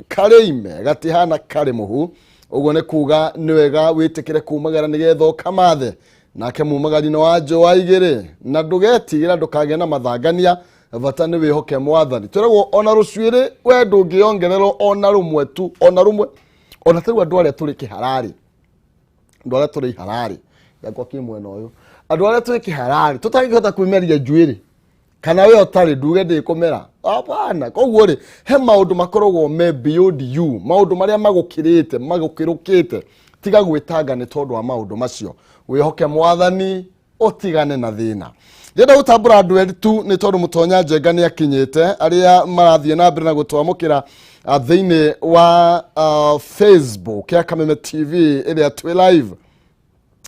kareime gatihana kare muhu uguo ne kuga niwega witikire kumagara nigetho kamathe nake mumagari no wajo waigire na ndugetigira ndukage na mathangania bata ni wihoke mwathani turagwo ona rucwire we ndungiongerero ona rumwe tu ona rumwe ona tari andu aria turi kiharari andu aria turi harari yakwa kimwena uyu andu aria turi kiharari tutangihota kwimeria njuiri kana we otari nduge ndi kumera apana koguo ri he maundu makorogwo me beyond you maundu maria magukirukite tiga gwitanga ni tondu wa maundu macio wihoke mwathani otigane na thina yenda gutambura andu eri tu ni tondu mutonya njenga ni akinyite aria marathie na mbere na gutwamukira thiini wa Facebook ya Kameme TV iria twi live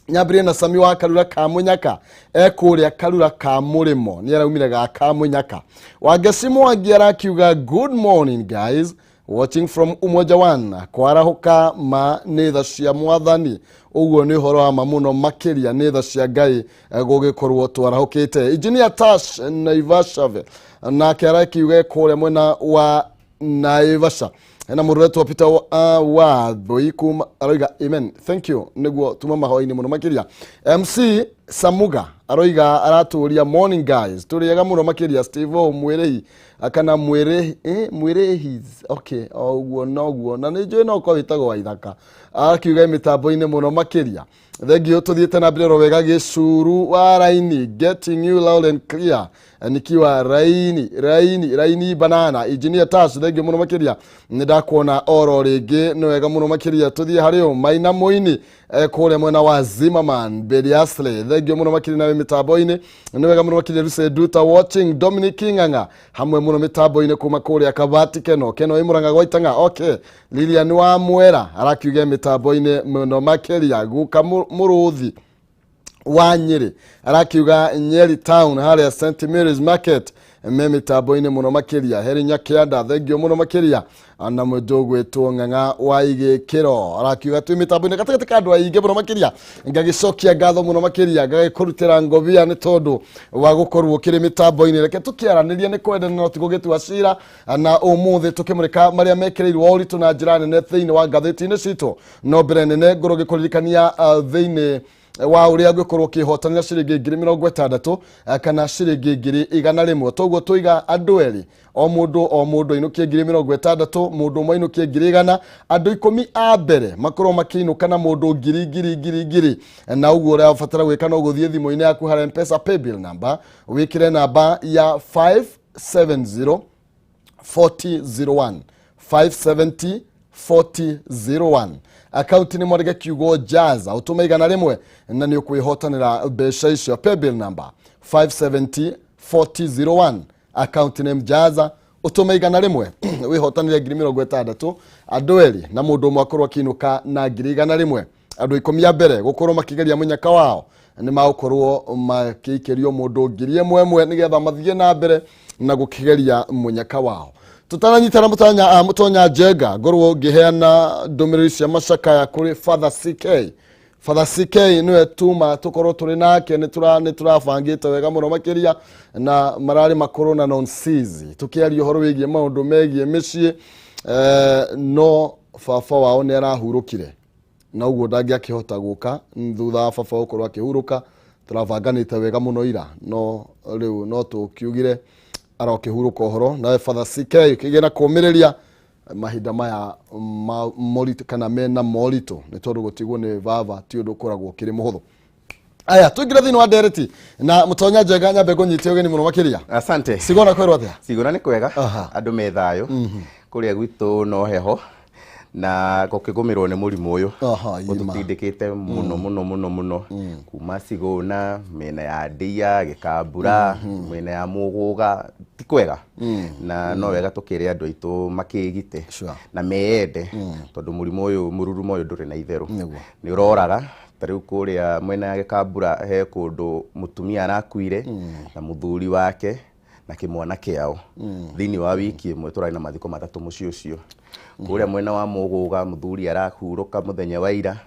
nyambire na Sami wa Karura ka Munyaka ekuria Karura ka Murimo ni araumire ga ka Munyaka wagesimu wagiara kiuga good morning guys watching from Umoja One kwarahuka ma netha cia mwathani uguo ni horo wa mamuno makiria netha cia Ngai gugikorwo twarahukite engineer Tash Naivashave na kera kiuga kuria mwena wa Naivasha na mururetu Peter wa boikum aroiga amen thank you niguo tuma mahoini muno makiria MC Samuga aroiga araturia morning guys turiega muno makiria Steve Mwirei akana Mwirehis okay oguo na nijo no ko witago wa ithaka akiuga mitambo-ini muno makiria thengio tuthiete na mbere wega gicuru wa raini getting you loud and clear nikiwa raini banana engineer Tash thengio muno makiria ndakuona oro ringi no wega muno makiria tuthie hario maina muini kure mwena wa Zimmerman Beliasle thengio muno makiria na mitambo-ini no wega muno makiria Ruse Duta watching Dominic Kinganga hamwe muno mitambo-ini kuma kure akabati keno imuranga gwaitanga okay Lilian wa Mwera arakiuga mitambo-ini muno makiria guka muruthi wa Nyeri arakiuga Nyeri town haria St Mary's Market mitambo-ini muno makiria heri nyakianda thengio muno makiria ana mudogo etonganga wa igikiro arakiuga tu mitambo-ini gatakati kandu aige muno makiria ngagicokia ngatho muno makiria ngagikurutira ngobia ni tondu wa gukorwo kiri mitambo-ini reke tukiaraniria ni kwenda no tigugitwa cira na umuthi tukimurika maria mekireirwo uritu na njira nene thiini wa ngatheti-ini citu no mbere nene ngoro gikuririkania thiini wa uria gwikorwo kihotanira ciringi 60 kana ciringi 100 toguo tuiga andu eri o mundu inukie 60 mundu umwe inukie 100 andu 10 a mbere makorwo makiinuka na mundu ngiri na uguo uria ubatara gwika no guthie thimu-ini yaku hari M-Pesa paybill number wikire namba ya 570 4001 570 4001 account ni mwarega kiugo jaza utume igana rimwe na ni ukwihotanira besha icio paybill number 570 4001 account name jaza utume igana rimwe wihotanira 60 andu eri na mundu umwe akorwo kinuka na 100 andu 10 mbere gukorwo makigeria munyaka wao ni magukorwo makikerio mundu 1000 nigetha mathie na mbere na gukigeria munyaka wao tutananyitana mutonya Njenga ngorwo ngiheana ndumiriri cia macaka ya kuri Father CK niwe tuma tukorwo turi nake ni turabangite wega muno makiria na marari makuru na nonsizi tukiaria horo wigie maundu megie micii no baba wao ni arahurukire na uguo ndangiakihota guka thutha wa baba ukorwo akihuruka turabanganite wega muno ira no riu no tukiugire arokihuruka horo na Father CK kigena kumiriria mahinda maya morito kana mena morito ni tondu gutigwo ni baba ti undu koragwo kiri muhuthu aya tugira thini wa dereti na mutonya Njenga nyambe gunyitie ugeni muno makiria asante sigona kwero atia sigona ni kwega andu methayo kuria gwitu no heho na gukigumirwo ni murimu uyu gututindikite muno kuma Sigona mena ya Ndia Gikambura mena ya Muguga ti kwega na no wega tukire andu aitu makigite na meende tondu murimu uyu mururumo uyu nduri na itheru ni uroraga tariu kuria mwena ya Gikambura he kundu mutumia arakuire na muthuri wake na kimwana kiao thini wa wiki imwe turai na mathiko matatu mucio ucio kuria mwena wa Muguga muthuri arahuruka muthenya wa ira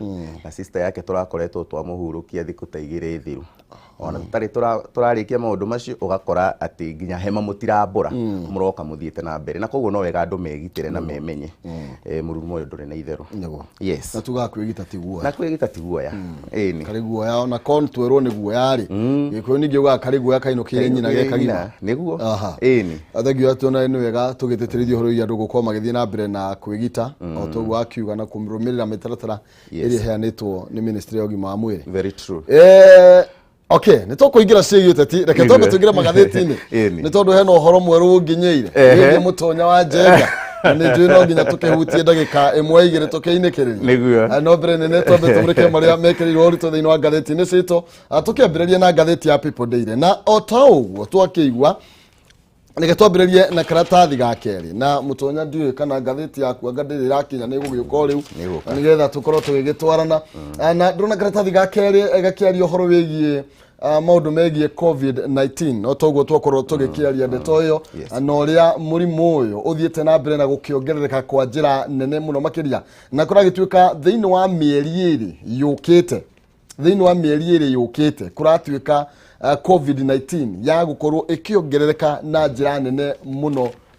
na sister yake turakoretwo twamuhurukia thiku ta 2 thiru ona tutari turarikia maundu macio ugakora ati nginya hema mutirambura muroka muthiete na mbere na koguo no wega andu megitire na memenye murumo uyu nduri na itherũ. Yes, na tugakwigita tiguoya, na kwigita tiguoya ni kari guoya ona kon twerwo ni guoya ri gikuyu ningi uga kari guoya kainukire nyina ge kagima niguo ni athagio atona ni wega tugiteterithio horo ya andu gukorwo magithie na mbere na kwigita o toguo akiuga na kumrumirira mitaratara iri heanitwo ni ministry ya ugima wa mwiri. Very true. Okay, nitukuingira ciĩgiĩ ũteti, reke twambe tũingĩre magathĩti-inĩ nĩ tondũ hena ũhoro mwerũ ũnginyeire wĩgiĩ mũtonya wa Njenga na nĩ njũĩ no nginya tũkĩhutie ndagĩka ĩmwe igĩrĩ tũkĩinĩkĩrĩria no mbere nene twambe tũmũrĩke marĩa mekĩrĩirwo ũritũ thĩinĩ wa ngathĩti-inĩ citũ tũkĩambĩrĩria na ngathĩti ya People Daily na o ta ũguo twakĩigua nĩge twambĩrĩrie na karatathi ga kerĩ na mũtonya ndiũĩ kana ngathĩti yaku anga ndĩrĩ ĩrakinya nĩ gũgĩũka rĩu nĩgetha tũkorwo tũgĩgĩtwarana na ndĩrona karatathi ga kerĩ gakĩaria ũhoro wĩgiĩ maũndũ megiĩ COVID-19 no toguo twakorwo tũgĩkĩaria ndeto ĩyo na ũrĩa mũrimũ ũyũ ũthiĩte na mbere na gũkĩongerereka kwa njĩra nene mũno makĩria na kũragĩtuĩka thĩinĩ wa mĩeri ĩrĩ yũkĩte kũratuĩka COVID-19 ya gukorwo ikiongerereka na njira nene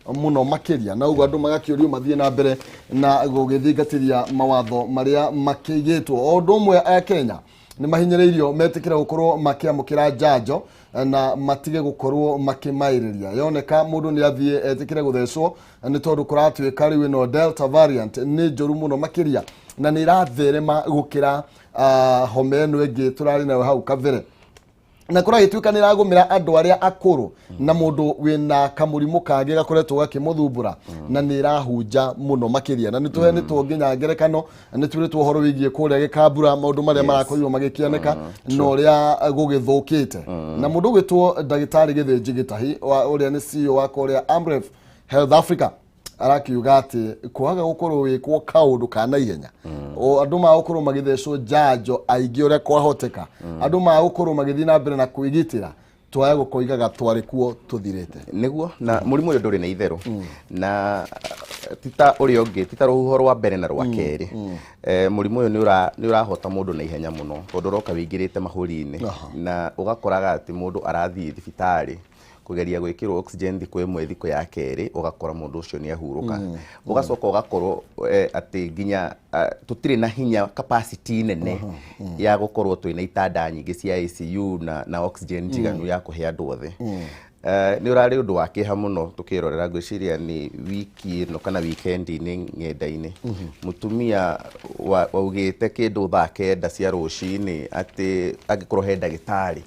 muno makiria na ugo andu magakĩũrio mathie na mbere na gũgĩthingatiria mawatho maria makĩigĩtwo o ndumwe a Kenya ni mahinyereirio metikira gukorwo makiamukira njanjo na matige gukorwo makimairiria yoneka mundu ni athie etikire guthecwo ni tondu kuratuĩka riu no Delta variant ni njoru muno makiria na ni iratherema gukira homa ĩno ĩngĩ turari nayo hau kabere na kũragĩtuĩka nĩ ragũmĩra andũ arĩa akũrũ na mũndũ wĩna kamũrimũ kangĩ gakoretwo gakĩmũthumbũra na nĩ irahunja mũno makĩria na nĩtũheanĩtwo nginya ngerekano nĩtwĩrĩtwo ũhoro wĩgiĩ kũrĩa Gĩkambura maũndũ marĩa marakorirwo magĩkĩoneka na ũrĩa gũgĩthũkĩte na mũndũ ũgĩtwo ndagĩtarĩ Gĩthĩnji Gĩtahi ũrĩa nĩ CEO wa kũrĩa Amref Health Africa arakiuga ati kwaga gukorwo wikwo kaundu kana ihenya o andu ma gukorwo magithecwo njanjo aingi uria kwahoteka andu ma gukorwo magithii na mbere na kwigitira twaya gukoigaga twarikuo tuthirite niguo na murimu uyu nduri na itherũ na tita uria ungi tita ruhuho rwa mbere na rwa keri murimu uyu ni urahota mundu na ihenya muno tondu roka wingirite mahuri-ini na ugakoraga ati mundu arathii thibitari kugeria gwikirwo oxygen thikũ ĩmwe thikũ ya kerĩ ugakora mundu ucio ni ahurũka ugacoka ugakorwo ati nginya tutire na hinya capacity nene ya gukorwo twina itanda nyingĩ cia ICU na oxygen njiganu ya kuhe andu othe ni urari undu wa kiha muno tukirorera gwiciria ni wiki no kana weekend-ini ng'enda-ini mutumia waugite kindu thaa kenda cia ruciini ati agikorwo he ndagĩtarĩ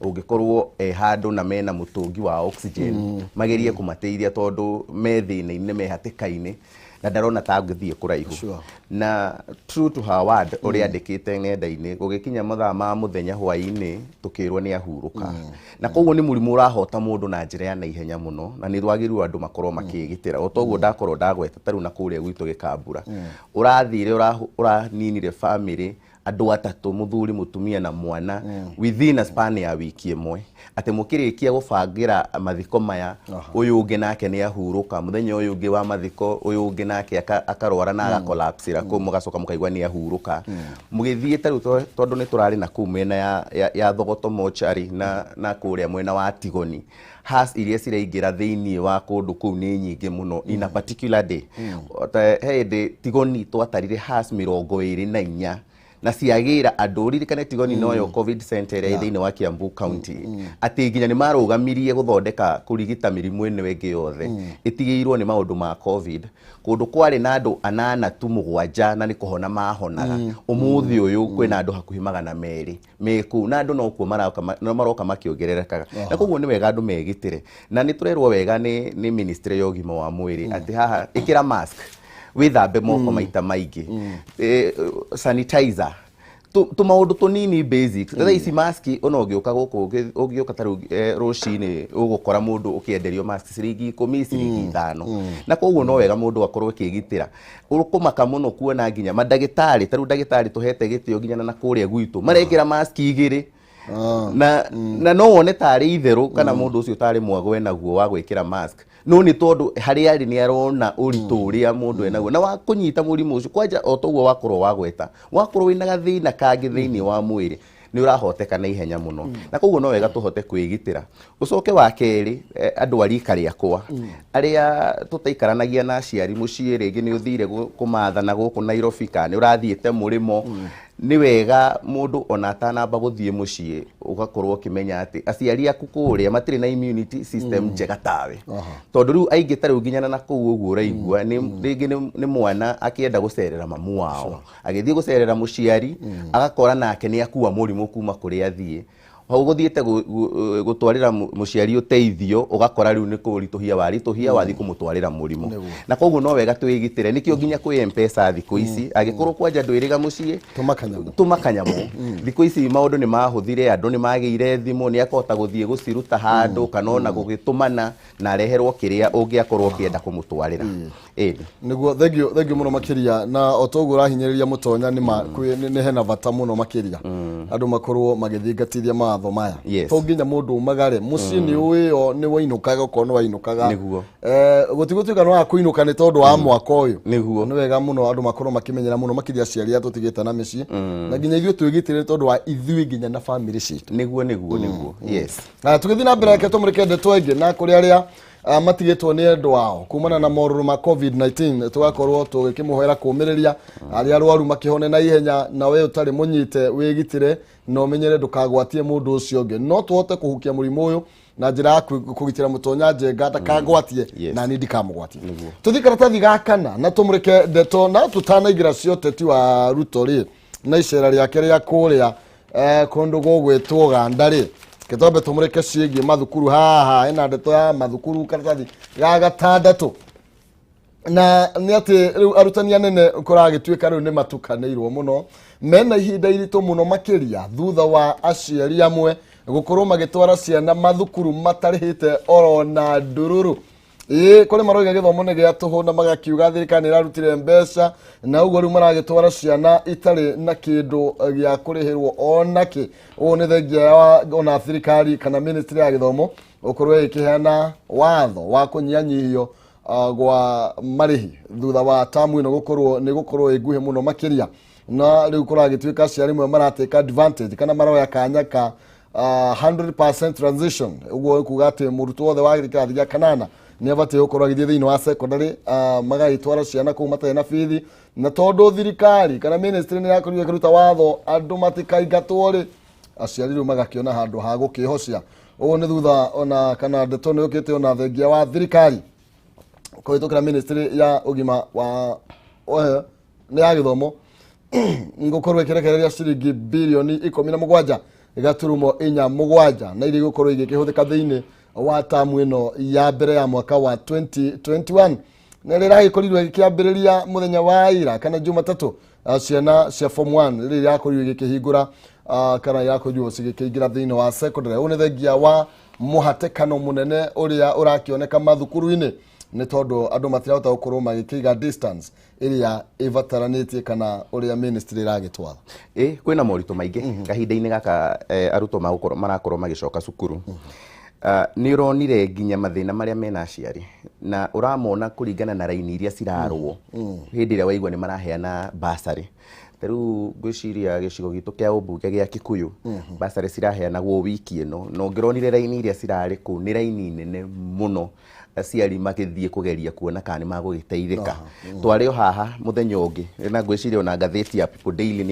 ungikorwo handu na mena mutungi wa oxygen magerie kumateithia tondu me thina-ini me hatĩka-inĩ na ndarona ta ngĩthie kũraihu na true to her word ũrĩa andĩkĩte ng'enda-inĩ gũgĩkinya mathaa ma mũthenya hwaĩ-inĩ tukĩrwo nĩ ahurũka na koguo nĩ mũrimũ ũrahota mũndũ na njĩra ya naihenya mũno na nĩ rwagĩrĩirwo andũ makorwo makĩgitĩra o toguo ndakorwo ndagweta tarĩu na kũrĩa gwitũ Gĩkambura ũrathire ũraninire family andu atatu muthuri mutumia na mwana within a span ya wiki ĩmwe ati mukirikia gubangira mathiko maya uyu ungi nake ni ahuruka muthenya uyu ungi wa mathiko uyu ungi nake akarwara na agakolapsira ko mugacoka mukaigwa ni ahuruka mugithiite riu tondu ni turari na kuu mena ya Thogoto mochari na kuria mwena wa Tigoni has iria ciraingira thiini wa kundu kuu ni nyingi muno in a particular day hey Tigoni twatarire has 24 na ciagira andu ririkane Tigoni noyo covid center ĩrĩa thĩinĩ wa Kiambu County atĩ nginya nĩ marũgamirie gũthondeka kũrigita mĩrimũ ĩno ĩngĩ yothe ĩtigĩirwo nĩ maũndũ ma covid kũndũ kwarĩ na andũ 8 tu 7 na nĩ kũhona mahonaga ũmũthĩ ũyũ kwĩna andũ hakuhĩ 200 meku na andũ no kuo maroka makĩongererekaga na koguo nĩ wega andũ megitĩre na nĩ tũrerwo wega nĩ ministry ya ũgima wa mwĩrĩ atĩ haha ĩkĩra mask withambe moko maita maingĩ sanitizer maundu tunini basics tha ici mask ona ũngĩũka gũkũ ũngĩũka ta rũcinĩ ũgũkora mũndũ ũkĩenderio mask ciringi 10 ciringi 5 na koguo no wega mũndũ akorwo akĩgitĩra ũkũmaka mũno kuona nginya mandagĩtarĩ tarĩu ndagĩtarĩ tũhete gĩtĩo nginya na kũrĩa gwitũ marengera mask igĩrĩ na no wone tarĩ itherũ kana mũndũ ũcio tarĩ mwagwe naguo wa gwĩkĩra mask no nĩ tondu harĩa arĩ nĩ arona ũritũ ũrĩa mũndũ enaguo na wa kũnyita mũrimũ ũcio kwanja o toguo wakorwo wagweta wakorwo wĩna gathĩna kangĩ thĩinĩ wa mwĩrĩ ni urahoteka na ihenya muno na koguo no wega tuhote kwigitira ucoke wa keri andu arika riakwa aria tutaikaranagia na aciari mucii ringi ni uthire kumathana guku Nairobi ka ni urathiite murimo ni wega mundu ona atanamba guthie mucii ugakorwo kimenya ati aciari aku kuria matiri na immunity system njega tawe tondu riu aingita riu nginyana na kuu uguo raigua ringi ni mwana akienda gucerera mamu wao agithie gucerera muciari agakora nake ni akua murimu kuma kuri athie hau guthiete gutwarira muciari uteithio ugakora riu ni kurituhia wathi kumutwarira murimu na koguo no wega twigitire nikio nginya kwi M-Pesa thiku ici agikorwo kwanja ndwiriga mucii tumakanyamu thiku ici maundu ni mahuthire andu ni magiire thimu ni akota guthie guciruta handu kana ona gugitumana na reherwo kiria ungiakorwo kienda kumutwarira niguo thengio muno makiria na otoguo rahinyiriria mutonya ni hena bata muno makiria andu makorwo magithingatithia matho maya to nginya mundu umagare mucii ni uyo ni wainukaga kono wainukaga niguo gutigutuika no akuinuka ni tondu wa mwaka uyu niguo ni wega muno andu makorwo makimenyera muno makiria ciari atutigite na micii na nginya ithuĩ twigitire tondu wa ithuĩ nginya na family citu niguo yes tugithi na mbere yake tumurike ndeto ingi na kuri aria matigitwo ni endu wao kumana na moruru ma COVID-19 tugakorwo tugikimuhera kumiriria aria arwaru makihone na ihenya na we utari munyite wigitire no menyere ndukagwatie mundu ucio ngi no tuhote kuhukia murimu uyu na njira ya kugitira mutonya njenga ndakagwatie na ni ndikamugwatie tuthi karatathi gakana na tumurike ndeto na tutanaingira cio teti wa Ruto ri na icera riake ria kuria kundu gugwitwo Gandari kitombe tumurike ciigi mathukuru haha ina ndeto ya mathukuru karatathi ya gatandatu na ni ati arutani anene kuragituika riu ni matukanirwo muno mena ihinda iritu muno makiria thutha wa aciari amwe gukorwo magitwara ciana mathukuru matarihite orona ndururu kuri maroiga githomo ni gia tuhu na magakiuga thirikari irarutire mbeca na uguo riu maragitwara ciana itari na kindu gia kurihirwo onaki ugu ni thengia ona thirikari kana ministry ya githomo ukorwo ikiheana watho wa kunyanyihio gwa marihi thutha wa tamu ino gukorwo iguhe muno makiria na riu kuragituika aciari mwe marateka advantage kana maroya kanya ka 100% transition uguo kuga ati murutwo wothe wa gĩkĩrathi gĩa kanana ni abatie gukorwo agithie thiini wa secondary magaitwara ciana kuu matarĩ na bithi na tondu thirikari kana ministry ni yakorirwo ĩkĩruta watho andu matikaingatwo ri aciari riu magakiona handu ha gukihocia uguo ni thutha ona kana ndeto ni yukite ona thengia wa thirikari kuhitukira ministry ya ugima wa ni ya githomo ngukorwo ikirekereria ciringi bilioni 17 gaturumo 4 na iri gukorwo igikihuthika thiini wa tamu ino ya mbere ya mwaka wa 2021 na riraikorirwo ikiambiriria muthenya wa ira kana Jumatatu ciana cia form 1 riri yakorirwo igikihingura kana yakorirwo cigikiingira thiini wa secondary une thengia wa muhatekano munene uria urakioneka mathukuru-ini ni tondu andu matirahota gukorwo magikiga distance iria ivataranitie kana uria ministry iragitwara kwina morito maingi kahinda-ini gaka arutwo marakorwo magicoka cukuru ni uronire nginya mathina maria mena aciari na uramona kuringana na raini iria cirarwo hindi ria waigua ni maraheana basari riu ngwiciria gicigo gitu kia umbunge gia Kikuyu basari ciraheanagwo wiki ino no ngironire raini iria cirari ku ni raini nene muno aciari magithie kugeria kuona kana magugiteithika twari o haha muthenya ungi na ngwiciria ona ngatheti ya People Daily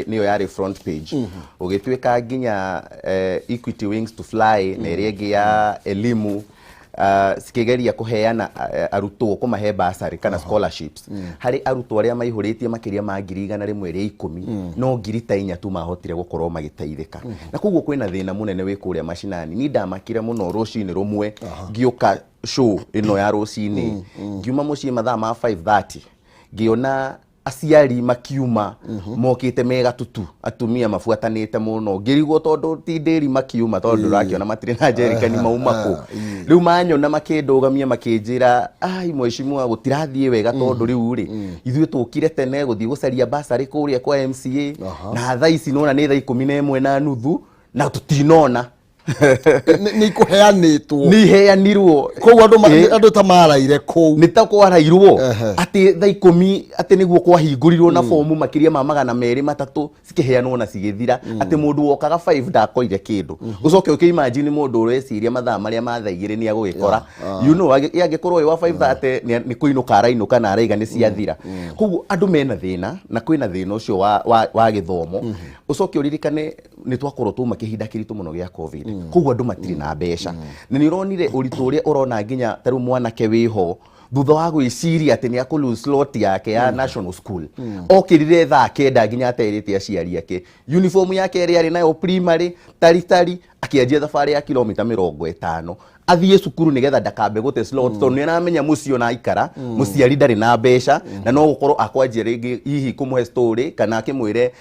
niyo yari front page ugituika nginya Equity Wings to Fly na iria ingi ya elimu sikigeria kuheana arutwo kumahe basari kana scholarships hari arutwo aria maihuritie makiria ma 110 no 4 tu mahotire gukorwo magiteithika na koguo kwina thina munene wi kuria mashinani ni ndamakire muno rucini rumwe ngiuka show ino ya rucini ngiuma mucii mathaa ma 5:30 ngiona aciari makiuma mokite mega tutu atumia mafuatanite muno ngirigwo tondu ti ndiri makiuma tondu rakiona matire na jerikani mauma ku riu manyona makindugamia makinjira ai mweshimua gutirathie wega tondu riu ri ithuĩ tukire tene guthii gucaria basari kuria kwa MCA na thaa ici nona ni thaa 11:30 na tutinona ni kuheanitwo ni heanirwo koguo andu tamaraire kou ni ta kwarairwo ati thaa 10 ati niguo kwahingũrirwo na fomu makiria ma 200-300 cikiheanwo na cigithira ati mundu wokaga 5 ndakoire kindu ucoke ukimagine mundu ureciria mathaa maria ma thaa 2 ni agugikora you know yangikorwo wa 5:30 ni kuinuka arainuka na araiga ni ciathira koguo andu mena thina na kwina thina ucio wa githomo ucoke uririkane ni twakorwo tu makihinda kiritu muno gia covid koguo andu matiri na mbeca na ni uronire uritu uria urona nginya taru mwanake wiho thutha wa gwiciria ati ni akulu slot yake ya national school okirire thaa 9 nginya aterete aciari yake uniform yake iri ari nayo primary tari akianjia thabarĩ ya kilomita 50 athie cukuru nigetha ndakambe gute slot tondu ni aramenya mucio na ikara muciari ndari na mbeca na no gukorwo akwanjia ringi hihi kumuhe story kana akimwire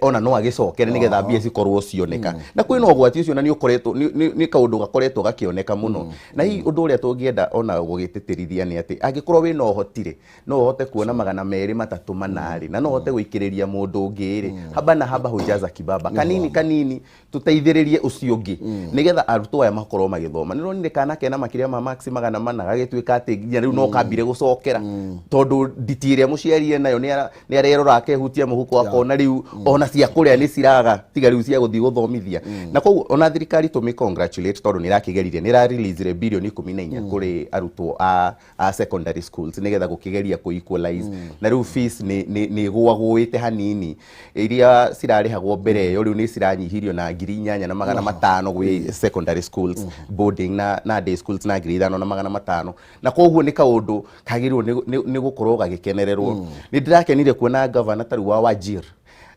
ona no agicokere nigetha mbia cikorwo cioneka na kwina ugwati ucio na ni ukoretwo ni kaundu gakoretwo gakioneka muno na hihi undu uria tungienda ona gugititirithia ni ati angikorwo wina uhotire no uhote kuona 200-300 manari na no uhote guikiriria mundu ungiri haba na haba hujaza kibaba kanini tuteithiririe ucio ungi nigetha arutwo aya makorwo magithoma ni kana kena makiria ma max 400 gagituika ati nginya riu no kambire gucokera tondu nditiria muciari nayo ni arerora akehutia muhuko akona riu ona cia kuria ni ciraga tiga riu cia guthii guthomithia na koguo ona thirikari to me congratulate tondu ni rakigeririe ni ra release bilioni 14 kuri arutwo a secondary schools nigetha gukigeria ku equalize na riu fees ni gwagwite hanini iria cirarihagwo mbere yo riu ni ciranyihirio na 8,500 gwi secondary schools boarding na day schools na 5,500 na koguo ni kaundu kagirwo ni gukorwo gagikenererwo ni ndirakenire kuona governor taru wa Wajir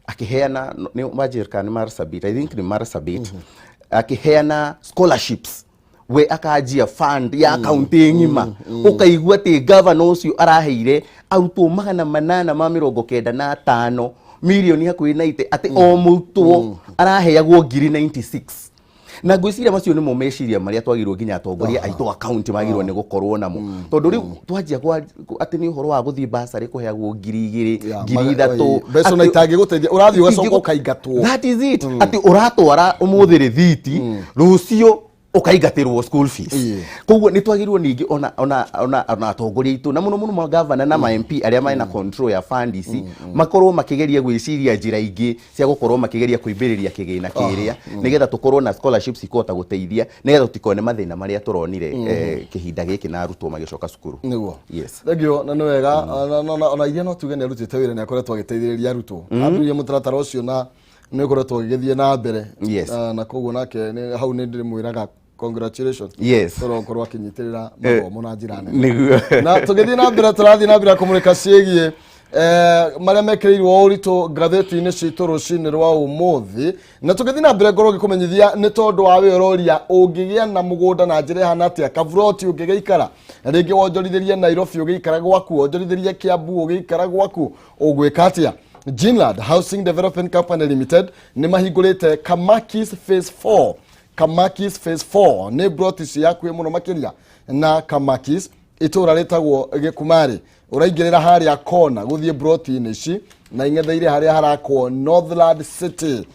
akiheana ni Wajir kan Marsabit I think ni Marsabit akiheana scholarships we akajia fund ya county ngima ukaigua ti governor ucio araheire arutwo 895 milioni hakuhi 90 ati o mutwo araheagwo 96 na gwiciria macio ni mo meciria maria twagirwo nginya atongoria aitu account magirwo ni gukorwo namo tondu riu twanjia ati ni uhoro wa guthii basari kuheagwo 2,000 3,000 beso na itangi guteithia urathi ugacoka ukaingatwo that is it ati uratwara umuthi rithiti rucio ukaigatirwo school fees koguo ni twagirwo ningi ona atongoria itu na muno ma governor na ma MP aria mai na control ya fund ici makorwo makigeria gwiciria njira ingi cia gukorwo makigeria kuimbiriria kigina kiria nigetha tukorwo na scholarships ikota guteithia nigetha tutikone mathina maria turonire kihinda giki na arutwo magicoka cukuru niguo yes thegio na nwega ona iria no tuge ni arutite wira ni akoretwo agiteithiriria arutwo andurie mutaratara ucio na ni ukoretwo agithie na mbere na koguo nake hau ni ndirimwiraga congratulations torokorwo akinyitirira mathomo na njira nene na tugithie na mbere turathie na mbere kumurika ciegie maria mekirirwo urito graduate-ini citu rucini rwa umuthi na tugithie na mbere ngoro gikumenyithia ni tondu wa wiroria ungigia na mugunda na njira hana atia Kavroti ungigeikara ringi wonjorithirie Nairobi ugiikara gwaku wonjorithirie Kiambu ugiikara gwaku ugwika atia Jinlad Housing Development Company Limited ni mahingurite Kamakis Phase 4 Kamakis Phase 4 ni broti yaku muno makiria na Kamakis itura retagwo Gikumari uraingirira haria kona guthie broti nici na ingetheire haria harakwo Northland City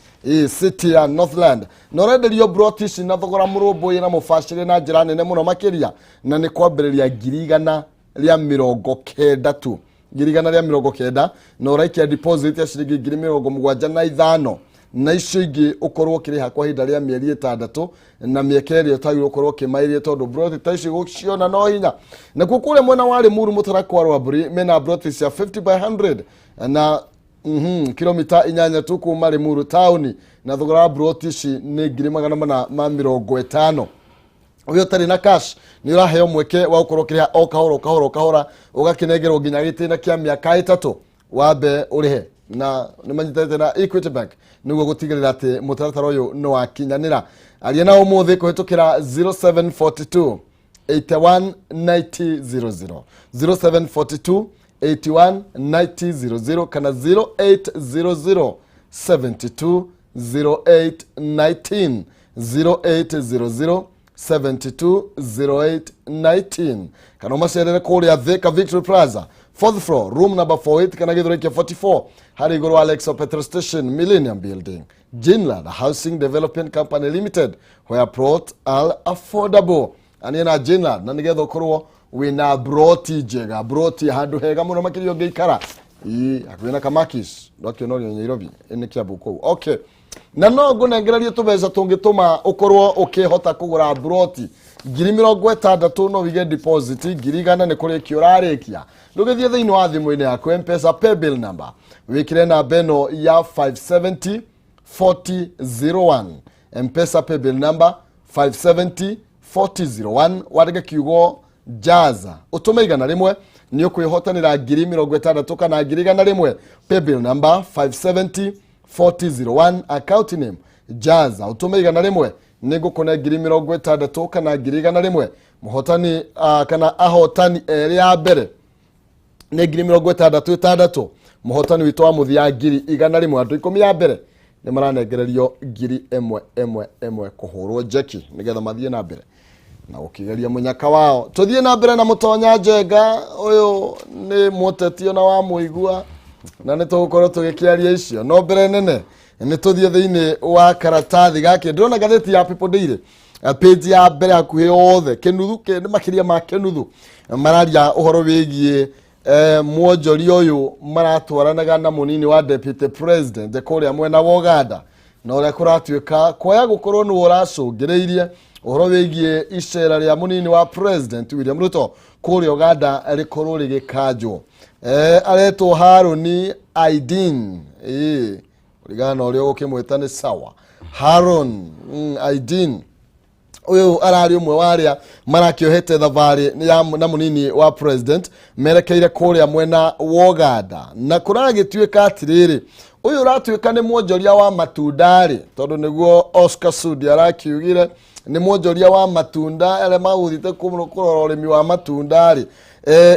city ya Northland no renderio broti ici na thogora murumbuye na mubashire na njira nene muno makiria na ni kwambiriria 190 tu 190 na uraikia deposit ya ciringi 75,000 na icio ingi ukorwo kiriha kwa hinda ria mieri 6 na miekeri utagirwo ukorwo kimairie tondu broti ta icio guciona no hinya na kukule mwena wale muru mutarakwa rwaburi mena broti cia 50 by 100 na kilomita 8 tu kuma Limuru town na thogora broti ici ni 150,000 uyo tari na cash ni uraheo mweke wa ukorwo kiriha o kahora ugakinegerwo nginya gitina kia miaka 3 wabe urihe na nimanyitete na Equity Bank niguo gutigirira ati mutaratara uyu no wakinyanira aria na umuthi kuhitukira 0742 819000 0742 819000 kana 0800 720819 0800 720819 kana umacerere kuria Thika Victory Plaza 4th floor room number 48 kana githore ke 44 hari iguru Alexa petrol station Millennium building Jinland Housing Development Company Limited where plot are affordable ani na Jinland na nigetho korwo wina broti jega broti handu hega muno makirio geikara akwina kamakis ndokyo no Nairobi ene kiabu ko okay na no ngunengerarie tubeza tungituma ukorwo ukihota kugura broti 60,000 no wige deposit 100 ni kuri kiurarikia ndugithie thiini wa thimu-ini yaku M-Pesa paybill number wikire na beno ya 570 4001 M-Pesa paybill number 570 4001 wadege kiugo jaza utume igana rimwe ni ukwihotanira 60,000 kana 100 paybill number 570 4001 account name jaza utume igana rimwe nego kona 60,000 kana 100 muhotani kana ahotani eri ya mbere ne 60,000 muhotani witwa muthia 100,000 andu 10 ya mbere ni maranegererio 1,000 kuhurwo jeki nigetha mathie na mbere na ukigeria munyaka wao tuthie na mbere na mutonya njenga uyu ni mutetio na wa muigua na ni tugukorwo tugikiaria icio no mbere nene ni tuthie thiini wa karatathi gake ndona gatheti ya People Daily page ya mbere akuhe othe kenuthu ke ni makiria ma kenuthu mararia uhoro wigie mwonjoria uyu maratwaranaga na munini wa deputy president kuria mwena wa Uganda na uria kuratuika koya gukorwo ni uracungireirie uhoro wigie icera ria munini wa president William Ruto kuria Uganda rikorwo rigikanjwo aretwo Haroni Aidin urigana uria ukimwita ni sawa Haron Aidin uyu arari umwe waria marakiohete thavari na munini wa president merekeire kuria mwena wa Uganda na kuragituika atiriri uyu uratuika ni mwonjoria wa matundari tondu niguo Oscar Sudi arakiugire ni mwonjoria wa matunda ele mauthite kurora urimi wa matundari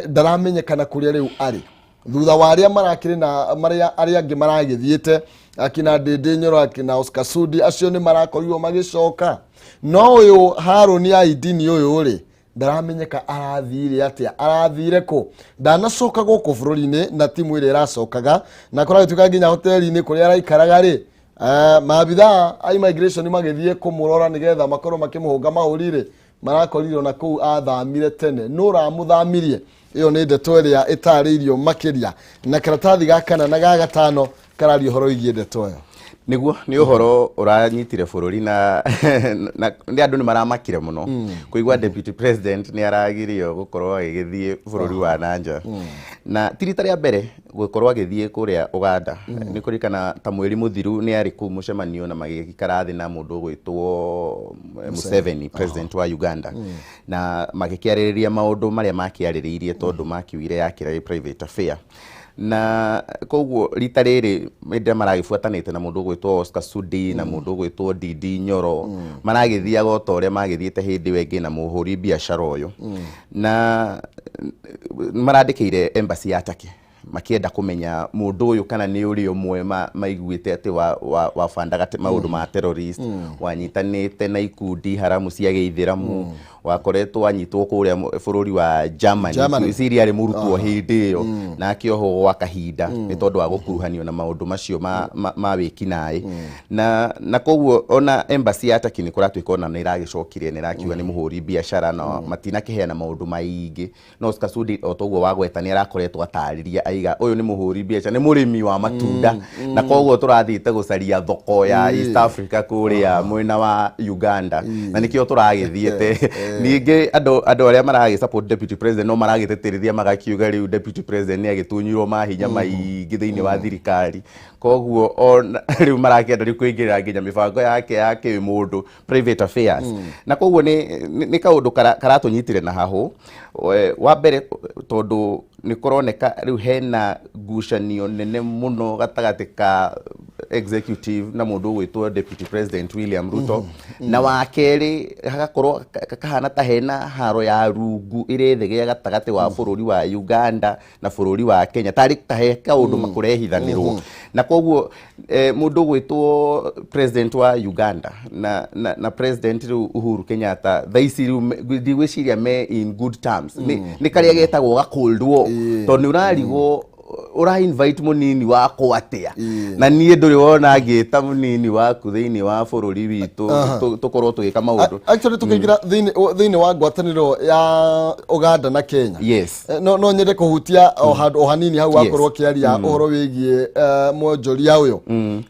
ndaramenyekana kuria riu ari thutha wa aria marakiri na maria aria angi maragithiete akina Dede Nyoro akina Oscar Sudi acio ni marakorirwo magicoka no uyu Haroni Aidini uyu ri ndaramenyeka arathire atia arathire ko ndanacoka guku bururi-ini na timu ire iracokaga na kuragituka nginya hoteli-ini kuria araikaraga ri maabitha a immigration magithie kumurora nigetha makorwo makimuhunga mahurire marakorirwo na kuu athamire tene no ramuthamirie iyo ni ndeto iria itariirio makiria na karatathi ga kana na ga gatano karario horo igie ndeto iyo niguo ni uhoro uranyitire bururi na ndi andu ni maramakire muno kuigwa deputy president ni aragirio gukorwo agithie bururi wa nanja na tirita ria mbere gukorwo agithie kuria Uganda ni kurikana ta mweri muthiru ni ari ku mucemanio na magikara thi na mundu gwitwo Museveni president wa Uganda na magikiaririria maundu maria makiaririirie tondu makiuire yakira private affair na koguo rita riri mende maragifuatanite na mundu gwitwo Oscar Sudi na mundu gwitwo Dede Nyoro maragithiaga o tore magithiete hindi wengi na muhuri biashara uyu na marandikire embassy ya Turkey makienda kumenya mundu uyu kana ni uri umwe maiguite ati wa fandaga maundu ma terrorist wanyitanite na ikundi haramu cia geithiramu wakoretwo anyitwo kuria bururi wa Germany Syria ri murutwo hindi iyo na akioho gwa kahinda ni tondu wa gukuruhanio na maundu macio ma wikinai na koguo ona embassy ya Turkey ni kuratuika ona ni iragicokirie ni rakiuga ni muhuri biashara na matina kiheana maundu maingi no Oscar Sudi otoguo wagweta ni arakoretwo atariria aiga uyu ni muhuri biashara ni murimi wa matunda na koguo turathite gucaria thoko ya East Africa kuria mwena wa Uganda na nikio turagithiete ninge ando aria maragi support deputy president no maragiteterithia magakiuga riu deputy president ni agitunyirwo mahinya maingi thiini wa thirikari koguo riu marakienda riu kuingirira nginya mibango yake mundu private affairs na koguo ni kaundu karatunyitire na hahu wa mbere tondu ni kuroneka riu hena ngucanio nene muno gatagati ka executive na mundu gwitwo Deputy President William Ruto na wakeri hagakorwo kahana ta hena haro ya rungu irethegea gatagati wa bururi wa Uganda na bururi wa Kenya tari taheka undu makurehithanirwo na koguo mundu gwitwo President wa Uganda na President Uhuru Kenyatta thaisi ndigwiciria me in good terms ni karia getagwo ga cold war to ni urarigwo ura invite munini wako atia na nie nduri wona ngita munini waku thiini wa bururi witu tukorwo tugika maundu actually tukigira thiini wa ngwataniro ya Uganda na Kenya yes no nyende kuhutia o hanini hau akorwo kiaria uhoro wigie mwonjoria uyo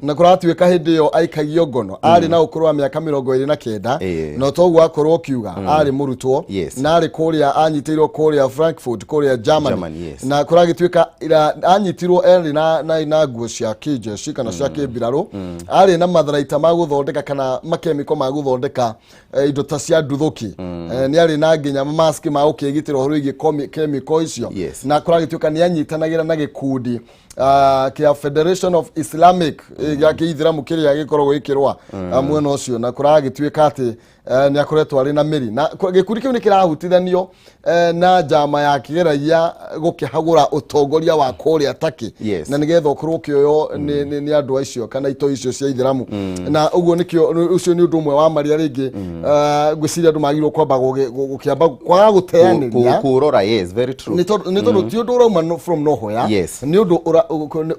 na kuratuika hindi yo aikagio ngono ari na ukuru wa miaka 29 no toguo akorwo kiuga ari murutwo na ari kuria anyitirwo kuria Frankfurt kuria Germany na kuragituika anyitirwo eri na nguo cia kijeshi kana cia kibiraro ari na matharaita ma guthondeka kana makemiko ma guthondeka indo ta cia nduthuki ni ari na nginya mask ma ukigitira horo igi chemical icio na kuragituika ni anyitanagira na gikundi kia Federation of Islamic ya kiithiramu kiria gikorwo gikirwa mwena ucio na kuragituika ati ni akoretwo ari na miri na gikundi kiu ni kirahutithanio na jama ya kigeragia gukihagura utongoria wa kuria Turkey na nigetha ukorwo kioyo ni andu acio kana ito icio cia ithiramu na uguo nikio ucio ni undu umwe wa maria ringi gwiciria andu magirwo kwamba gukiamba kwaga guteaniria kurora very true ni tondu ti undu urauma from nowhere ni undu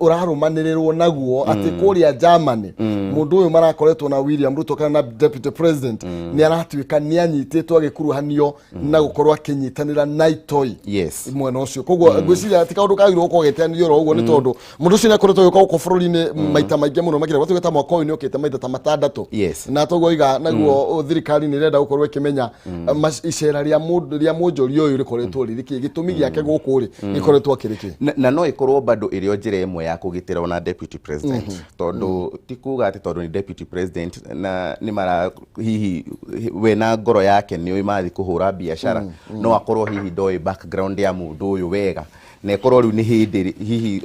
urarumanirirwo naguo ati kuria Germany mundu uyu marakoretwo na William Ruto kana na Deputy President ni aratuika ni anyititwo agikuruhanio na gukorwo akinyitanira na itoi mwena ucio koguo gwiciria ati kaundu kagirwo kugeteanio ro uguo ni tondu mundu ucio ni akoretwo yuka uko bururi-ini maita maingi muno makira gwatu geta mwaka uyu ni ukite maita ta matandatu na toguo iga naguo thirikari ni renda gukorwo ikimenya icera ria mwonjoria uyu rikoretwo ririki gitumi giake guku ri ikoretwo kiriki na no ikorwo bado irio njira imwe ya kugitira ona Deputy President tondu tikuga ati tondu ni Deputy President na ni mara hihi we na ngoro yake ni uyu mathi kuhura biashara no akorwo hihi ndoi background ya mundu uyu wega na ikorwo riu ni hindi hihi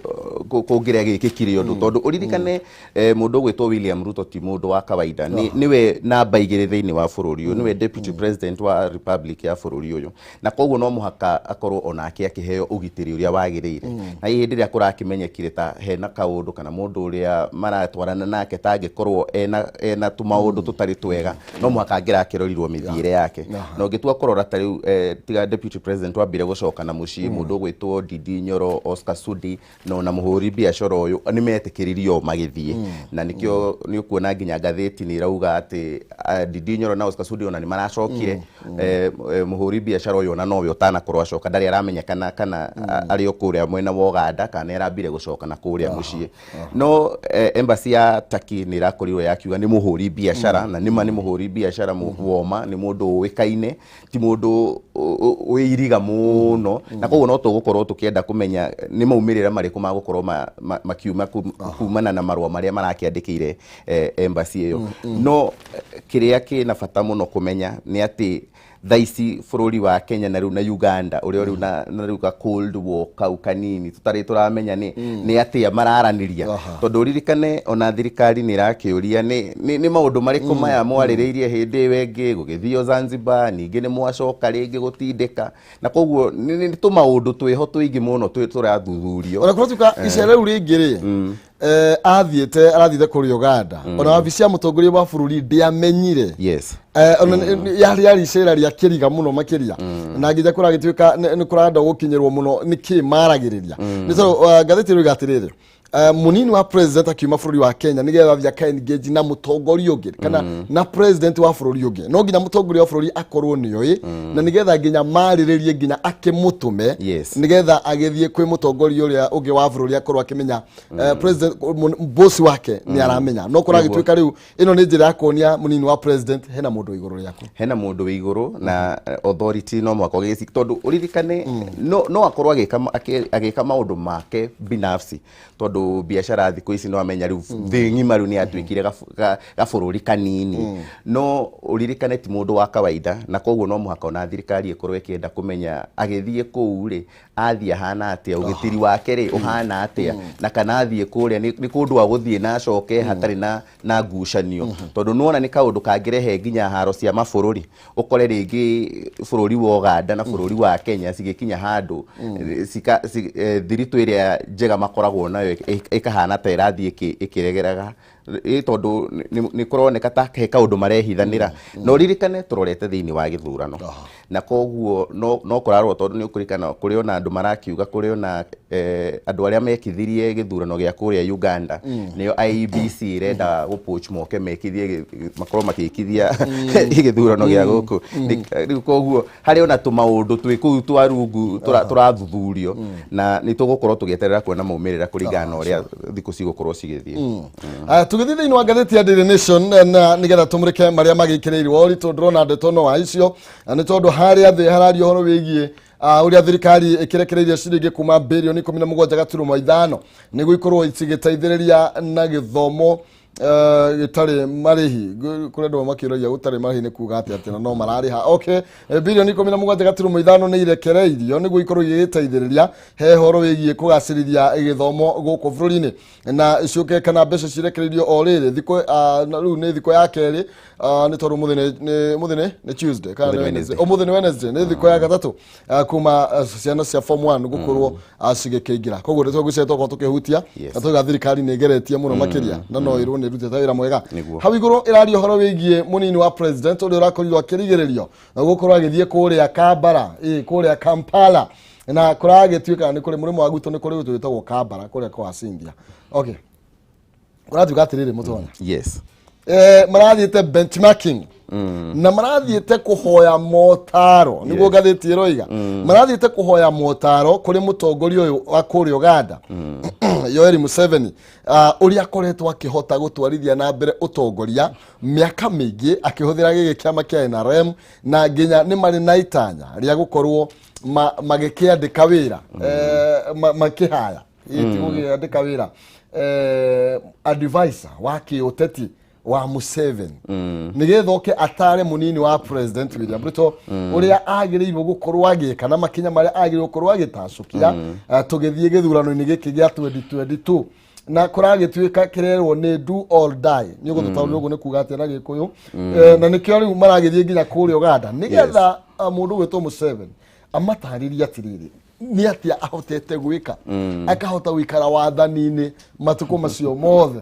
kungiria gikikire undu tondu uririkane mundu gwitwo William Ruto ti mundu wa kawaida niwe namba igire thiini wa bururi uyu niwe Deputy President wa Republic ya bururi uyu na koguo no muhaka akorwo onake akiheo ugitiri uria wagirire na hindi ria kurakimenyekire ta hena kaundu kana mundu uria maratwarana nake tangikorwo ena tumaundu tutari twega no muhaka ngira kirorirwo mithiire yake no ngitua kurora ta riu tiga Deputy President wambire gucoka na mucii mundu gwitwo Ndindi Nyoro Oscar Sudi no na muhuri biashara uyu ni metikiririo magithie na nikio ni ukuona nginya gatheti ni rauga ati Ndindi Nyoro na Oscar Sudi ona ni maracokire muhuri biashara uyu na nowe utana kurwa coka ndari aramenyekana kana ari okuria mwena wa Uganda kana erambire gucoka na kuria mucii no embassy ya Turkey ni rakorirwo yakiuga ni muhuri biashara na nima ni muhuri biashara muwoma ni mundu wikaine ti mundu uiriga muno na koguo no tugukorwo tukienda kumenya ni maumirira mariku magukorwo makiuma kumana na marwa maria marakiandikire embassy iyo no kiria kina bata muno kumenya ni ati thaici bururi wa Kenya na riu na Uganda uria riu na riu ka cold war kau kanini tutari turamenya ni atia mararaniria tondu ririkane ona thirikari ni rakiuria ni maundu mariku maya mwaririirie hindi wengi gugithio Zanzibar ningi ni mwacoka ringi gutindika na koguo ni tumaundu twiho twingi muno turathuthurio ona kuratuka icera riu ringi ri arathite kuri Uganda ona wabicia mutongoria wa bururi ndiamenyire ona yari icera ria kiriga muno makiria na ngija kuragituika ni kuranda gukinyirwo muno ni kimaragiriria ni so gatheti ru gatirire munini wa president akiuma bururi wa Kenya nigetha thia ka engage na mutongoria ungi kana na president wa bururi ungi no nginya mutongoria wa bururi akorwo nioi na nigetha nginya mariririe nginya akimutume nigetha agithie kwi mutongoria uria ungi wa bururi akorwo akimenya president boss wake ni aramenya no kuragituika riu ino ni njira yakonia munini wa president hena mundu iguru yaku hena mundu iguru na authority no mwako gisi tondu uririkane no akorwo agika maundu make binafsi tondu tondu biashara thikũ ici no amenya riu thĩ ng'ima riu nĩ atuĩkire gabũrũri kanini no ũririkane ti mũndũ wa kawaida na koguo no mũhaka ona thirikari ĩkorwo ĩkĩenda kũmenya agĩthiĩ kũu rĩ athiĩ ahana atĩa ũgitĩri wake rĩ ũhana atĩa na kana athiĩ kũrĩa nĩ kũndũ agũthiĩ na acoke hatarĩ na ngucanio tondu nuona nĩ kaũndũ kangĩrehe nginya haro cia mabũrũri ũkore rĩngĩ bũrũri wa Uganda na bũrũri wa Kenya cigĩkinya handũ thiritũ ĩrĩa njega makoragwo nayo ĩkahana ta ĩrathiĩ ĩkĩregeraga tondu nĩ kũroneka ta he kaũndũ marehithanĩra no ririkane tũrorete thĩinĩ wa gĩthurano na koguo no kũrarwo tondu nĩ ũkũrikana kũrĩ ona andũ marakiuga kũrĩ ona andũ arĩa mekithirie gĩthurano gĩa kũrĩa Uganda nĩyo IEBC ĩrenda gũpoach moke mekithie makorwo makĩkithia gĩthurano gĩa gũkũ rĩu koguo harĩ ona tũmaũndũ twĩ kũu twa rungu tũrathuthurio na nĩ tũgũkorwo tũgĩeterera kuona maumĩrĩra kũringana na ũrĩa thikũ cigũkorwo cigĩthiĩ tugĩthiĩ thĩinĩ wa ngathĩti ya Daily Nation na nĩgetha tũmũrĩke marĩa magĩkĩrĩirwo ũritũ ndĩrona ndeto no wa icio nĩ tondũ harĩa thĩ harario horo wĩgiĩ ũrĩa thirikari ĩkĩrekereirie ciringi kuma birioni 17.5 nĩguo ikorwo igĩteithĩrĩria na gĩthomo gĩtarĩ marĩhi kũrĩa andũ makĩũragia gũtarĩ marĩhi nĩ kuga atĩ no mararĩha okay birioni 17.5 nĩ irekereirio nĩguo ikorwo igĩteithĩrĩria he horo wĩgiĩ kũgacĩrithia gĩthomo gũkũ bũrũri-inĩ na icoke kana mbeca cirekereirio o rĩrĩ thikũ rĩu nĩ thikũ ya kerĩ nĩ tondũ mũthenya nĩ Tuesday kana ũmũthĩ nĩ Wednesday nĩ thikũ ya gatatũ kuma ciana cia form 1 gũkorwo cigĩkĩingĩra koguo nĩ tũgũcoka tũkĩhutia na tũga thirikari nĩ igeretie mũno makĩria na no irwo nĩ rutĩte wĩra mwega hau igũrũ ĩrario horo wĩgiĩ mũnini wa president ũrĩa ũrakorirwo akĩrigĩrĩrio gũkorwo agĩthiĩ kũrĩa Kampala kũrĩa Kampala na kũragĩtuĩka nĩ kũrĩ mũrĩmo wa gwitũ nĩ kũrĩ gwĩtagwo Kampala kũrĩa kwa Cynthia okay kũratuĩka atĩrĩrĩ mũtonya yes marathiĩte benchmarking na marathiĩte kũhoya motaro nĩguo ngathĩti ĩroiga marathiĩte kũhoya motaro kũrĩ mũtongoria ũyũ wa kũrĩa Uganda Yoweri Museveni ũrĩa akoretwo akĩhota gũtwarithia na mbere ũtongoria mĩaka mĩingĩ akĩhũthĩra gĩkĩ kĩama kĩa NRM na nginya nĩ marĩ na itanya rĩa gũkorwo magĩkĩandĩka wĩra makĩhaya gũkĩandĩka wĩra advisor wa kĩũteti wa Museveni nigetha oke atare munini wa president William Ruto uria agĩrĩirwo gũkorwo agĩka na makinya marĩa agĩrĩirwo gũkorwo agĩtacukia tũgĩthiĩ gĩthurano-inĩ gĩkĩ gĩa 2022 na kũragĩtuĩka kĩrerwo nĩ do or die nĩ ũgũtũtaũria ũguo nĩ kuga atĩ na gĩkũyũ na nĩkĩo rĩu maragĩthiĩ nginya kũrĩa Uganda nĩgetha mũndũ wĩtwo Museveni amatarĩria atĩrĩrĩ nĩ atĩa ahotete gwĩka akahota gũikara wathani-inĩ matukũ macio mothe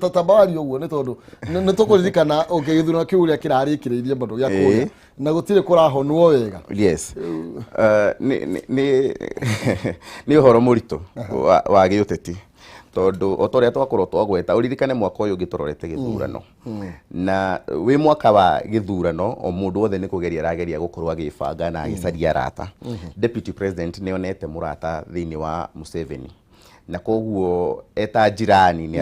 tatabari ũguo nĩ tondũ nĩ tũkũririkana gĩthurano kĩu ũrĩa kĩrarĩkĩrĩirie bado gĩa kũrĩa na gũtirĩ kũrahonwo wega yes nĩ ũhoro mũritũ wa gĩũteti tondu otoria twakorwo twagweta uririkane mwaka uyu ngitororete githurano na wi mwaka wa githurano o mundu wothe ni kugeria arageria gukorwa agibanga na agicaria arata deputy president ni onete murata thiini wa Museveni na koguo eta jirani ni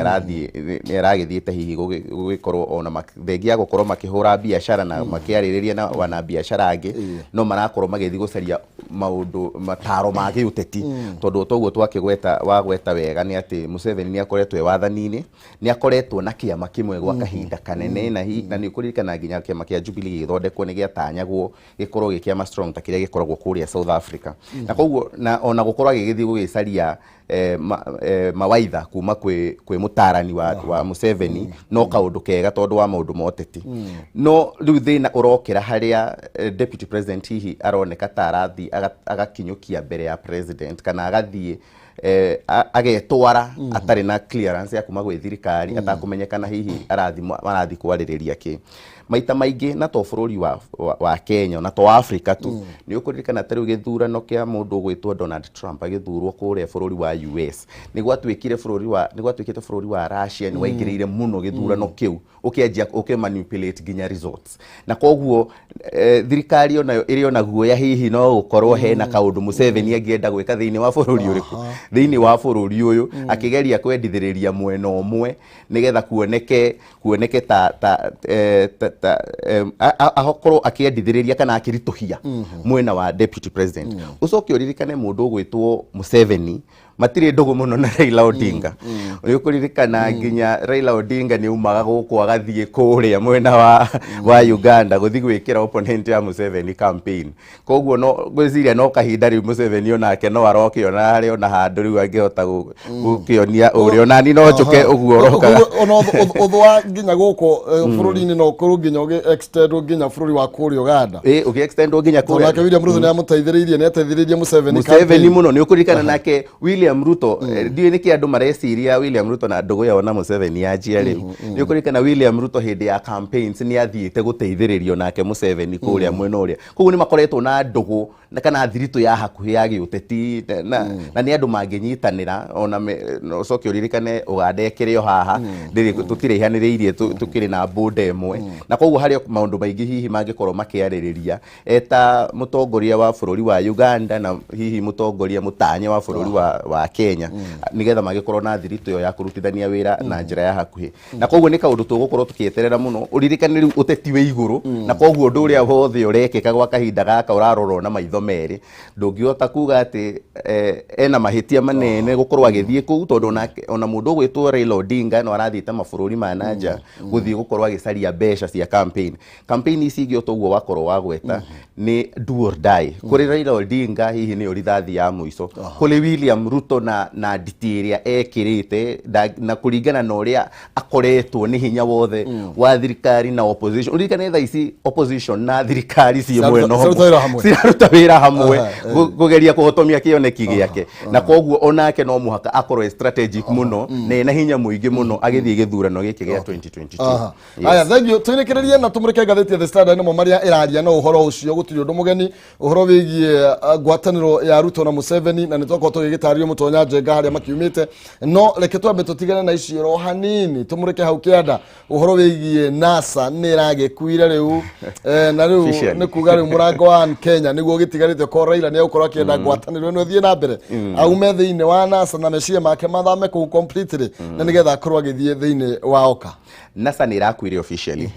aragithiete hihi gugikorwo ona thengia gukorwo makihura biashara na makiaririria na wana biashara angi no marakorwo magithi gucaria maundu mataro ma giuteti tondu toguo twakigweta wagweta wega ni ati Museveni ni akoretwe wathani-ini ni akoretwo na kiama kimwe gwa kahinda kanene na ni ukuririkana nginya kiama kia Jubilee githondekwo ni giatanyagwo gikorwo gikiama strong ta kiria gikoragwo kuria South Africa na koguo na ona gukorwo agigithi gugicaria mawaitha kuma kwe mutarani wa Museveni no kaundu kega tondu wa maundu moteti no riu thina urokera haria deputy president hihi aroneka tarathi agakinyukia mbere ya president kana agathie agetwara atari na clearance ya kuma gwe thirikari atakumenyekana hihi marathi kwaririria ki maita maingi na to bururi wa Kenya na to Africa tu ni ukuririkana tari githurano kia mundu gwitwo Donald Trump agithurwo kuria bururi wa US ni gwatuikire bururi wa Russia ni waingirire muno githurano kiu ukianjia manipulate ginya results na koguo thirikari onayo iri ona guoya hihi no gukorwo hena kaundu Museveni angienda gwika thiini wa bururi uriku thiini wa bururi uyu akigeria kwendithiriria mwena omwe nigetha kuoneke ta ahokorwo akiendithiriria kana akirituhia mwena wa deputy president ucoke uririkane mundu gwitwo Museveni matire ndugu muno na Raila Odinga uyu kuririkana nginya Raila Odinga ni umaga guku agathie kuria mwena wa Uganda guthi gwikira opponent ya Museveni campaign koguo no gwiciria no kahinda riu Museveni onake no arokiona hari ona handu riu angihota gukionia uri onani no njuke uguo rokaga ono uthwa nginya guku bururi-ini no kuru nginya ugi extend nginya bururi wa kuri Uganda ugi extend nginya kuri nake William Ruto ni amuteithiririe Museveni muno ni ukurikana nake William Ruto ndiye niki andu mareciria William Ruto na ndugu yao na Museveni ajia riu ni ukurikana William Ruto hindi ya campaigns ni athiite guteithiririo nake Museveni kuria mwena uria koguo ni makoretwo na ndugu na kana thiritu ya hakuhi ya giuteti na ni andu manginyitanira ona no coki uririkane Uganda ekirio haha ndiri tutire ihaniriirie tukiri na board emwe na koguo hari maundu maingi hihi mangikorwo makiaririria eta mutongoria wa bururi wa Uganda na hihi mutongoria mutanya wa bururi wa Kenya nigetha magikorwo na thiritu yo ya kurutithania wira na njira ya hakuhi na koguo ni kaundu tugukorwo tukieterera muno uririkane riu uteti we iguru na koguo undu uria wothe urekeka gwa kahinda gaka urarorwo na maitho meri ndungihota kuga ati ena mahitia manene gukorwo agithie kuu tondu ona mundu gwitwo Raila Odinga no arathiite mabururi ma nanja guthie gukorwo agicaria mbeca cia campaign ici ingi utuguo wakorwo wagweta ni do or die kuri Raila Odinga hihi ni urithathi ya muico kuri William Ruto na ditiria ekirite na kuringana na uria akoretwo ni hinya wothe wa thirikari na opposition uririkane tha ici opposition na thirikari ci mweno ciraruta wira hamwe kugeria kuhotomia kioneki giake na koguo onake no muhaka akorwo strategic muno na hinya muingi muno agithie githurano giki gia 2022 aya thengio tuirekererie na tumurike gatheti ya The Standard no maria iraria no uhoro ucio gutiri undu mugeni uhoro wigie ngwataniro ya Ruto na Museveni na nitoko tugigitario mutonya njenga haria makiumite no reke twambe tutigane na icio ro hanini tumurike hau kianda uhoro wigie NASA niragikuire riu na riu ni kuga riu murango wa Kenya niguo gitigarite ko Raila ni ukorwo akienda ngwataniro no thie na mbere aume thiine wa NASA na meciria make mathame ku completely na nigetha akorwo agithie thiine wa oka NASA ni irakuire officially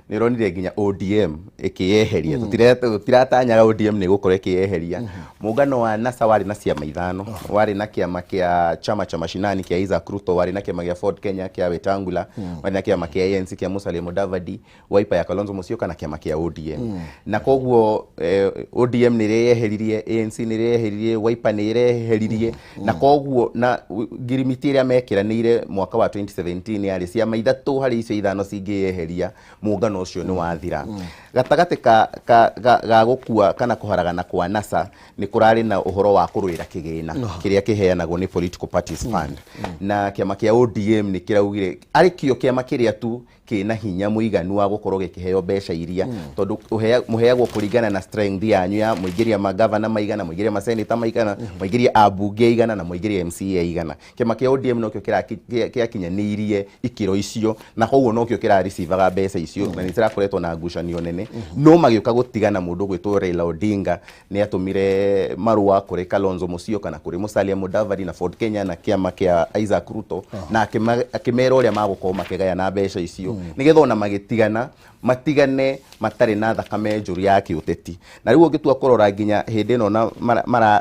ni ronire nginya ODM ikiyeheria tutiratanyaga ODM ni gukorwo ikiyeheria muungano wa NASA wari na ciama ithano wari na kiama kia chama cha mashinani kia Isaac Ruto wari na kiama kia Ford Kenya kia Wetangula wari na kiama kia ANC kia Musalia Mudavadi Wiper ya Kalonzo Musyoka na kiama kia ODM na koguo ODM ni reheririe ANC ni reheririe Wiper ni reheririe na koguo na girimiti iria mekiranire mwaka wa 2017 yari ciama ithatu hari icio ithano cingiyeheria muungano ucio ni wathira gatagati ga gukua kana kuharagana kwa NASA ni kurari na uhoro wa kurwira kigina kiria kiheanagwo ni political parties fund na kiama kia ODM ni kiraugire ari kio kiama kiria tu kina hinya muiganu wa gukorwo gikiheo mbeca iria tondu muheagwo kuringana na strength yanyu ya muigiria magavana maigana muigiria maseneta maigana muigiria abunge igana na muigiria MCA igana kiama kia ODM no kio kirakinyanirie ikiro icio na koguo no kio kira receivaga mbeca icio na nitirakoretwo na ngucanio nene no magiuka gutigana mundu gwitwo Raila Odinga ni atumire marua kuri Kalonzo Musyoka na kuri Musalia Mudavadi na Ford Kenya na kiama kia Isaac Ruto na akimera uria magukorwo makigaya na mbeca icio nigetha ona magitigana matigane matari na thakame njuru ya kiuteti na riu ngitua kurora nginya hindi no na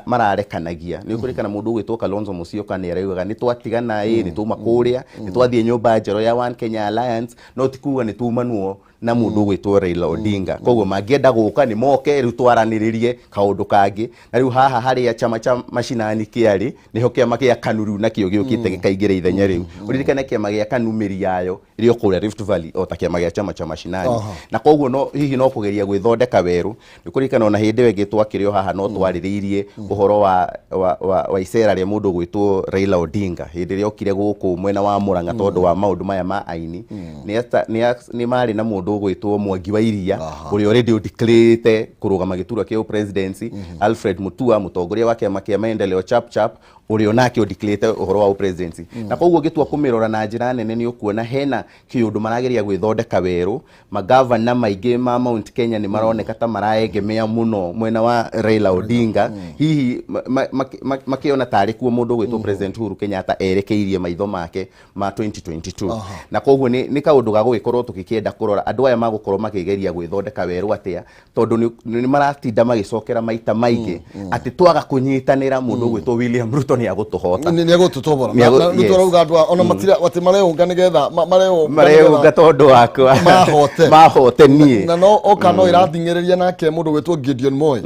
mararekanagia ni ukurikana mundu gwitwo Kalonzo Musyoka ni arauga ni twatigana ni tuma kuria ni twathie nyumba njero ya One Kenya Alliance no tikuga ni tumanuo na mundu gwitwo Raila Odinga koguo mangienda guka ni moke riu twaraniririe kaundu kangi na riu haha hari ya chama cha mashinani kiari niho kiama kia KANU na kio giukite gikaingira ithenya riu uririkane kiama gia KANU miri yayo irio kuria Rift Valley o ta kiama gia chama cha mashinani na koguo no hihi no kugeria gwithondeka weru ni kurikana ona hindi wengi twakirio haha no twaririirie uhoro wa icera ria mundu gwitwo Raila Odinga hindi ria okire guku mwena wa Murang'a tondu wa maundu maya ma aini ni mari na mundu gwitwo Mwangi wa Iria uri already declared kurugama giturwa kia presidency Alfred Mutua mutongoria wa kiama kia maendeleo chap uri onake declared uhoro wa presidency na koguo gitua kumirora na njira nene ni ukuona hena kiundu marageria gwithondeka weru magavana maingi ma Mount Kenya ni maroneka ta maraegemea muno mwena wa Raila Odinga hihi makiona tari kuo mundu gwitwo president Uhuru Kenyatta erekeirie maitho make ma 2022 na koguo ni kaundu ga gugikorwo tukikienda kurora andu aya magukorwo makigeria gwithondeka weru atia tondu ni maratinda magicokera maita maingi ati twaga kunyitanira mundu gwitwo William Ruto Ruto ni agutuhota ni agututobora Ruto rauga andwa ona matira watimareunga nigetha mareunga tondu wakwa mahote nie na no okano irathingiriria nake mundu gwetwo Gideon Moi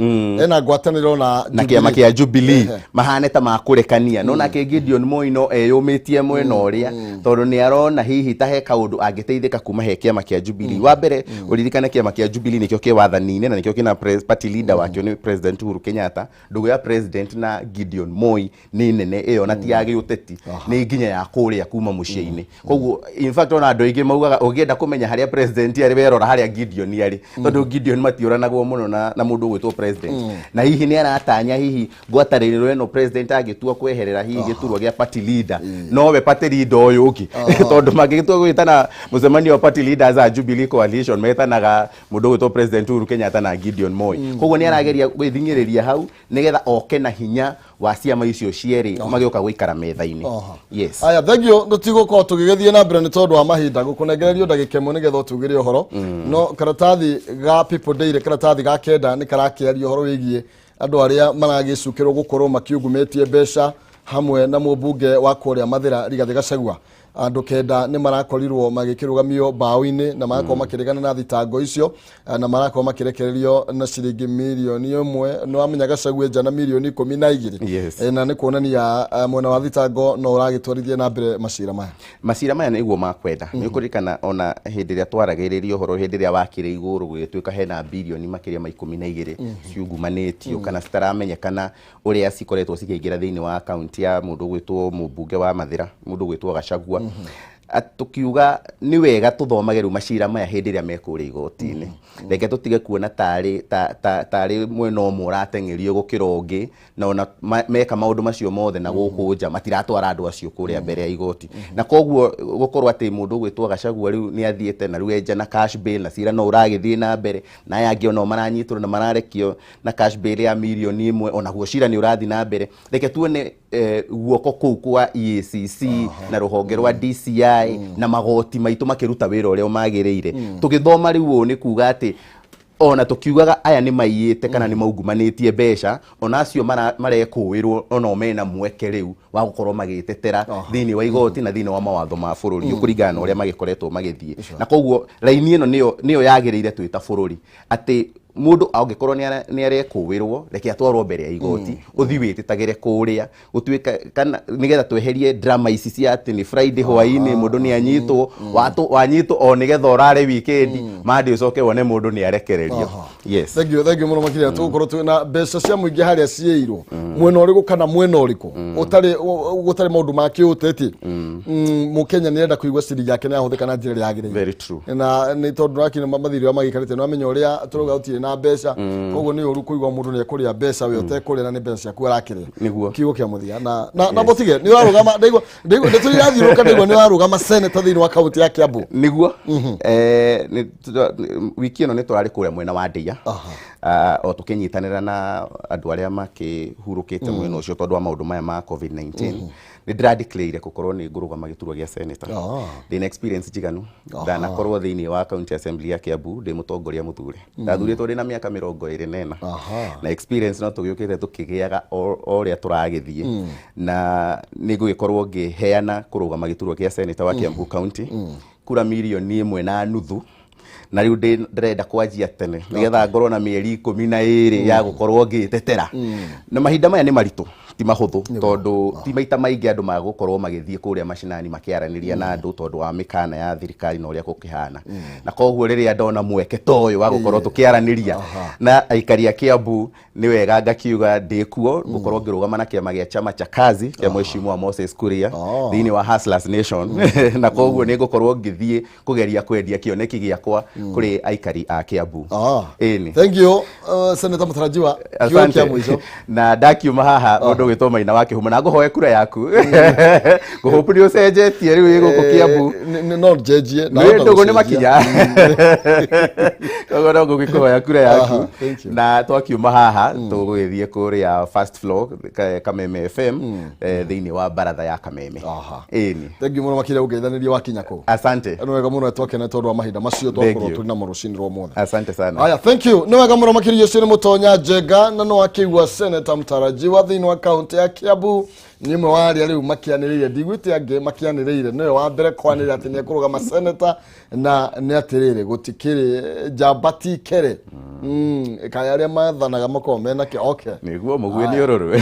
ena ngwataniro na kiama kia Jubilee mahane ta makurekania no nake Gideon Moi no eyumitie mwena uria tondu ni arona hihi ta he kaundu angiteithika kuma he kiama kia Jubilee wa mbere uririkane kiama kia Jubilee nikio kia wathanine na nikio kina party leader wakio ni President Uhuru Kenyatta ndugu ya President na Gideon Moi ni nene iyo na ti yagi uteti ni nginya ya kuria kuma muciini koguo in fact ona andu ingi maugaga ugienda kumenya haria president ari werora haria Gideon ari tondu Gideon matiuranagwo muno na mundu gwitwo president na hihi ni aratanya hihi ngwataniro eno president agitua kweherera hihi giturwa gia party leader no we party leader uyu ungi tondu magitua gwitana mucemanio wa party leaders a Jubilee coalition metanaga mundu gwitwo president Uhuru Kenyatta na Gideon Moi koguo ni arageria gwithingiriria hau nigetha oke na hinya wa ciama icio cieri magioka guikara metha-ini yes aya thegio ndutigokorwo tugigithie na mbere ni tondu wa mahinda gukunengererio ndagika imwe nigetha utugire uhoro no karatathi ga People Daily karatathi ga kenda ni karakiaria uhoro wigie andu aria maragicukirwo gukorwo makiungumetie mbeca hamwe na mubunge wa kuria Mathira Rigathi Gachagua andu kenda ni marakorirwo magikirugamio baoini na marakorwo makiregana na thitango icio na marakorwo makirekererio na ciringi milioni 1 no amenya Gachagua jana milioni 12 na ni kuonania mwena wa thitango no uragitwarithia na mbere macira maya niguo makwenda ni kurikana ona hindi ria twaragiririo horo hindi ria wakire iguru gwituika hena bilioni makiria ma 12 ciungumanitio kana citaramenyekana uria cikoretwo cikiingira thiini wa account ya mundu gwitwo mubunge wa Mathira mundu gwitwo Gachagua tukiuga ni wega tuthomage ru macira maya hindi ria mekuri igoti-ini reke tutige kuona tari mwena umwe uratengerio gukira ungi na ona meka maundu macio mothe na guku nja matiratwara andu acio kuria mbere ya igoti na koguo gukorwo ati mundu gwitwo Gachagua riu ni athiete na riu enja na cash bail na cira no uragithie na mbere na yangi ona maranyitwo na mararekio na cash bail ya milioni 1 ona guo cira ni urathi na mbere reke tuone guoko kuu kwa EACC na ruhonge rwa DCI na magoti maitu makiruta wira uria magiriire tugithoma riu ni kuga ati ona tukiugaga aya ni maiyete kana ni maugumanetie mbeca ona acio marekuwirwo ona mena mweke riu wa gukorwo magitetera thini wa igoti na thini wa mawatho ma bururi kuringana uria magikoretwo magithie na koguo raini ino niyo yagiriire twita bururi ati mundu angikorwo ni arekuwirwo reke atwarwo mbere ya igoti uthi wititagire kuria gutuika kana nigetha tweherie drama ici cia ati ni Friday hwaini mundu ni anyitwo wanyitwo o nigetha orare weekend mandi ucoke wone mundu ni arekererio yes thank you muno makiria tugukorwo twina mbeca cia muingi haria ciirwo mwena uriku kana mwena uriku gutari maundu ma kiuteti mukenya ni enda kuigwa ciringi yake ni ahuthika na njira yagire very true na ni tondu rakine mathirio magikarite no amenya uria turuga uti na mbeca koguo ni uru kuigwa mundu ni akuria mbeca we utekurira na ni mbeca ciaku arakiria kiugo kia muthia na botige ni warugama ndigwa niturirathiruka ndigwa ni warugama senator thini wa kaunti ya Kiambu niguo wiki ino ni turari kuria mwena wa Ndia o tukinyitanira na andu aria makihurukite mwena ucio tondu wa maundu maya ma COVID-19 ni ndradeclare gukorwo ni ngurugama giturwa gia senator the experience jiganu ndana korwo thini wa county assembly ya Kiambu ndi mutongoria muthure ndathuritwo ndi na miaka 24 na experience no tugiukite tukigiaga oria turagithie na nigugikorwo ngiheana kurugama giturwa gia senator wa Kiambu county kura milioni 1.5 na riu ndirenda kwanjia tene nigetha ngorwo na mieri 12 ya gukorwo ngitetera na mahinda maya ni maritu ti mahuthu tondu ti maita maingi andu magukorwo magithie kuria macinani makiaraniria na andu tondu wa mikana ya thirikari na uria gukihana na koguo riria ndona mweke toyo wa gukorwo tukiaraniria na aikari a Kiambu ni wega ngakiuga ndikuo gukorwo ngirugama na kiama gia chama cha kazi kia mheshimiwa Moses Kuria thini wa Hustlers Nation na koguo ni gukorwo ngithie kugeria kwendia kioneki giakwa kuri aikari a Kiambu thank you senator mutarajiwa kiwa mwisho na ndakiuma haha mundu gwitwo Maina wake huma na nguhoe kura yaku nguhope ni ucenjetie riu iguko Kiambu no jejie na ndogo ni makinya koguo no ngugikuhoya kura yaku na twakiuma haha tugwithie kuria first floor Kameme FM thini wa baratha ya Kameme thank you muno makiria ugeithaniria wakinya ku asante no wega muno twakena tondu wa mahinda macio twakorwo turi na marucini ro mothe asante sana aya thank you no wega muno makiria ucio ni mutonya Njenga na no akigwa senator mutarajiwa thini wa kaunti ya Kiambu nimwe wari ari makianiriire ndigwite ange makianiriire niwe wa mbere kwanira ati ne kurugama senator na ne atirire gutikiri jambati kere kaya aria mathanaga makome na ke okay niguo mugwe ni ururu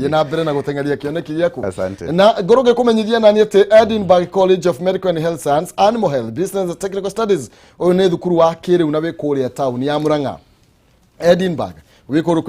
yina mbere na gutengeria kioneki giaku na ngoroge kumenyithia nani ati Edinburgh College of Medical and Health Science, Animal Health, Business and Technical Studies uyu ni thukuru wa kiri una wikuria town ya Murang'a. Edinburgh wikuru